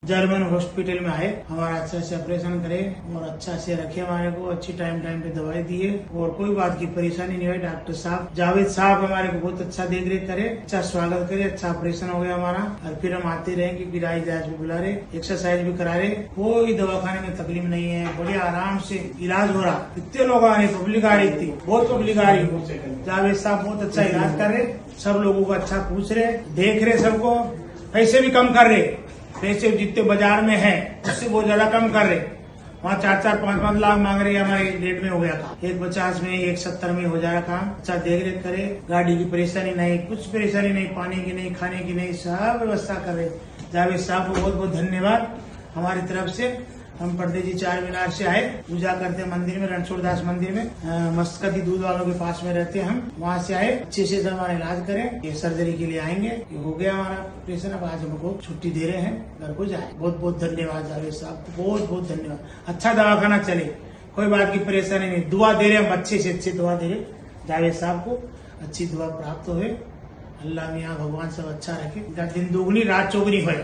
German hospital में आए, हमारा अच्छा से ऑपरेशन करे और अच्छा से रखे, हमारे को अच्छी टाइम पे दवाई दिए और कोई बात की परेशानी नहीं हुई। डॉक्टर साहब जावेद साहब हमारे को बहुत अच्छा देख रेख करे, अच्छा स्वागत करे, अच्छा ऑपरेशन हो गया हमारा। और फिर हम आते रहेंगे, फिर इलाज भी बुला रहे, एक्सरसाइज भी करा रहे, कोई दवाखाने में तकलीफ नहीं है, बढ़िया आराम से इलाज हो रहा। कितने लोग आ रहे, पब्लिक आ रही थी, बहुत पब्लिक आ रही। जावेद साहब बहुत अच्छा इलाज कर रहे, सब लोगों को अच्छा पूछ रहे, देख रहे सबको, पैसे भी कम कर रहे, पैसे जितने बाजार में है उससे बहुत ज्यादा कम कर रहे। वहाँ 4-4, 5-5 लाख मांग रहे, हमारे रेट में हो गया था 150 में, 170 में हो जाएगा काम। अच्छा देख रेख करे, गाड़ी की परेशानी नहीं, कुछ परेशानी नहीं, पानी की नहीं, खाने की नहीं, सब व्यवस्था कर रहे। जावेद साहब को बहुत बहुत धन्यवाद हमारी तरफ से। हम परदेसी चार मीनार से आए, पूजा करते हैं मंदिर में, रणछोड़दास मंदिर में, मस्कती दूध वालों के पास में रहते हैं हम, वहाँ से आए, अच्छे से हमारा इलाज करें। ये सर्जरी के लिए आएंगे, ये हो गया हमारा ऑपरेशन, अब आज हमको छुट्टी दे रहे हैं, घर को जाए। बहुत बहुत धन्यवाद जावेद साहब को, बहुत बहुत धन्यवाद। अच्छा दवाखाना चले, कोई बात की परेशानी नहीं, दुआ दे रहे हम, अच्छे से अच्छी दुआ दे रहे जावेद साहब को, अच्छी दुआ प्राप्त हुए। अल्लाह मियाँ भगवान सब अच्छा रखे, दिन दोगुनी रात चौगुनी हुए।